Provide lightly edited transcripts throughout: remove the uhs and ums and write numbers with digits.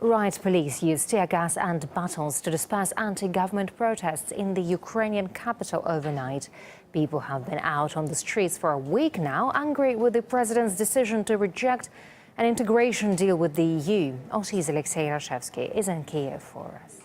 Riot police used tear gas and battles to disperse anti-government protests in the Ukrainian capital overnight. People have been out on the streets for a week now, angry with the president's decision to reject an integration deal with the EU. OT's Alexei Rashevsky is in Kiev for us.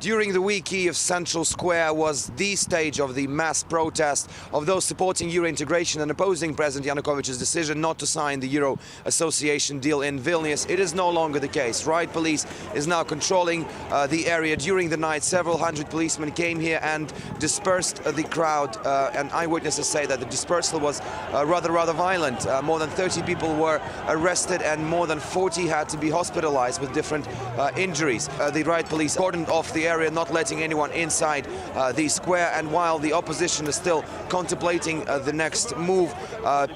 During the week, Kiev's Central Square was the stage of the mass protest of those supporting Euro integration and opposing President Yanukovych's decision not to sign the Euro association deal in Vilnius. It is no longer the case. Riot police is now controlling the area. During the night, several hundred policemen came here and dispersed the crowd. And eyewitnesses say that the dispersal was rather violent. More than 30 people were arrested and more than 40 had to be hospitalized with different injuries. The riot police cordoned off the area, not letting anyone inside the square. And while the opposition is still contemplating the next move,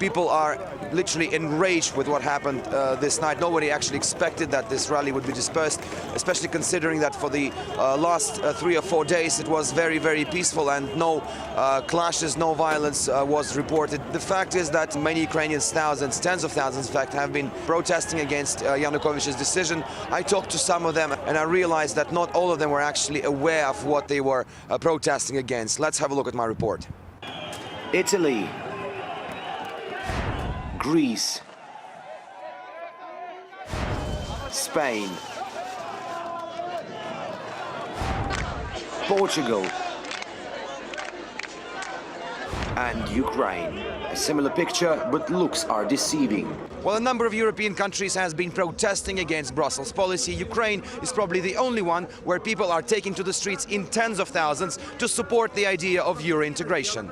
people are literally enraged with what happened this night. Nobody actually expected that this rally would be dispersed, especially considering that for the last 3 or 4 days it was very peaceful and no clashes, no violence was reported. The fact is that many Ukrainians, thousands, tens of thousands in fact, have been protesting against Yanukovych's decision. I talked to some of them and I realized that not all of them were actually aware of what they were protesting against. Let's have a look at my report. Italy, Greece, Spain, Portugal, and Ukraine. A similar picture, but looks are deceiving. Well, a number of European countries has been protesting against Brussels' policy. Ukraine is probably the only one where people are taking to the streets in tens of thousands to support the idea of Euro integration.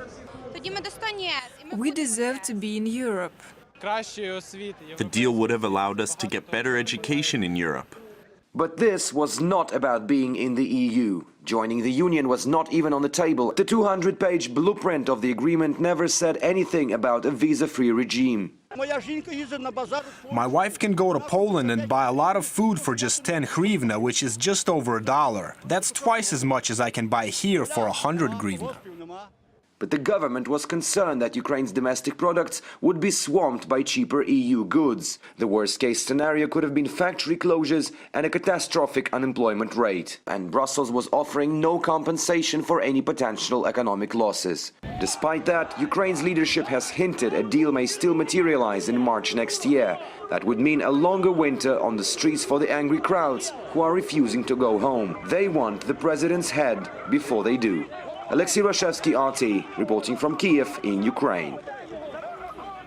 We deserve to be in Europe. The deal would have allowed us to get better education in Europe. But this was not about being in the EU. Joining the Union was not even on the table. The 200-page blueprint of the agreement never said anything about a visa-free regime. My wife can go to Poland and buy a lot of food for just 10 hryvnia, which is just over $1. That's twice as much as I can buy here for 100 hryvnia. But the government was concerned that Ukraine's domestic products would be swamped by cheaper EU goods. The worst-case scenario could have been factory closures and a catastrophic unemployment rate. And Brussels was offering no compensation for any potential economic losses. Despite that, Ukraine's leadership has hinted a deal may still materialize in March next year. That would mean a longer winter on the streets for the angry crowds who are refusing to go home. They want the president's head before they do. Alexei Rashevsky, RT, reporting from Kiev in Ukraine.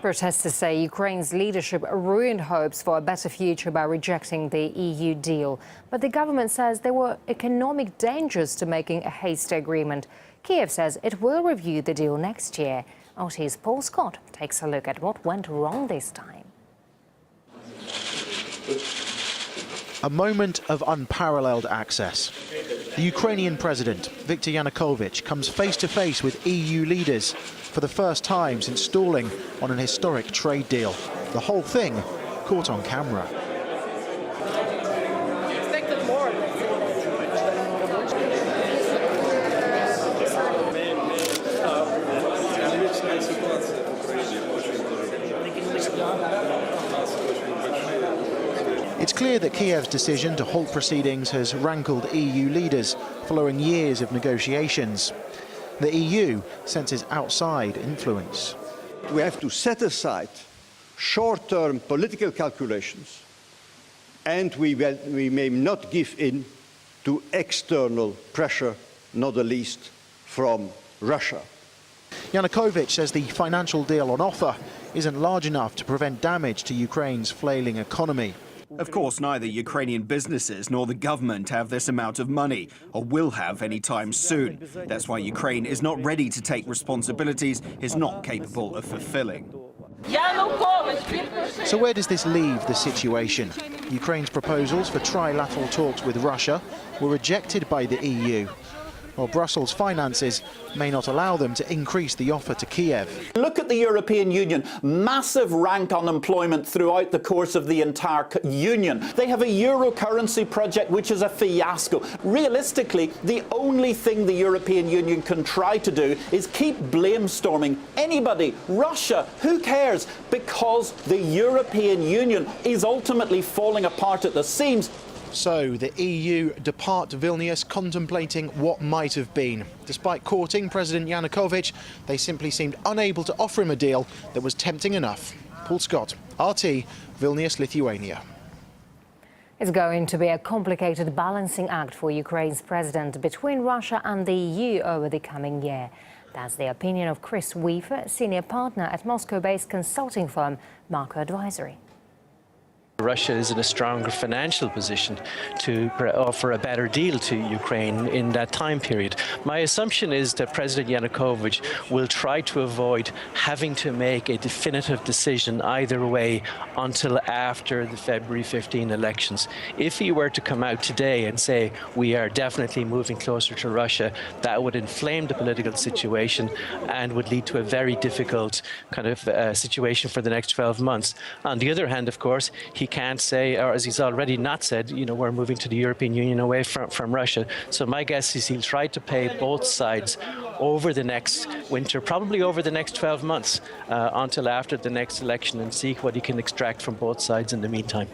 Protesters say Ukraine's leadership ruined hopes for a better future by rejecting the EU deal. But the government says there were economic dangers to making a hasty agreement. Kiev says it will review the deal next year. RT's Paul Scott takes a look at what went wrong this time. A moment of unparalleled access. The Ukrainian president, Viktor Yanukovych, comes face-to-face with EU leaders for the first time since stalling on an historic trade deal. The whole thing caught on camera. It's clear that Kiev's decision to halt proceedings has rankled EU leaders following years of negotiations. The EU senses outside influence. We have to set aside short-term political calculations, and we may not give in to external pressure, not the least from Russia. Yanukovych says the financial deal on offer isn't large enough to prevent damage to Ukraine's flailing economy. Of course, neither Ukrainian businesses nor the government have this amount of money, or will have anytime soon. That's why Ukraine is not ready to take responsibilities it's not capable of fulfilling. So where does this leave the situation? Ukraine's proposals for trilateral talks with Russia were rejected by the EU, while Brussels' finances may not allow them to increase the offer to Kiev. Look at the European Union. Massive rank unemployment throughout the course of the entire Union. They have a euro currency project which is a fiasco. Realistically, the only thing the European Union can try to do is keep blame-storming anybody. Russia, who cares? Because the European Union is ultimately falling apart at the seams. So the EU depart Vilnius contemplating what might have been. Despite courting President Yanukovych, they simply seemed unable to offer him a deal that was tempting enough. Paul Scott, RT, Vilnius, Lithuania. It's going to be a complicated balancing act for Ukraine's president between Russia and the EU over the coming year. That's the opinion of Chris Weaver, senior partner at Moscow-based consulting firm Marco Advisory. Russia is in a stronger financial position to offer a better deal to Ukraine in that time period. My assumption is that President Yanukovych will try to avoid having to make a definitive decision either way until after the February 15 elections. If he were to come out today and say we are definitely moving closer to Russia, that would inflame the political situation and would lead to a very difficult kind of situation for the next 12 months. On the other hand, of course, he can't say, or as he's already not said, you know, we're moving to the European Union away from Russia. So my guess is he'll try to pay both sides over the next winter, probably over the next 12 months, until after the next election, and see what he can extract from both sides in the meantime.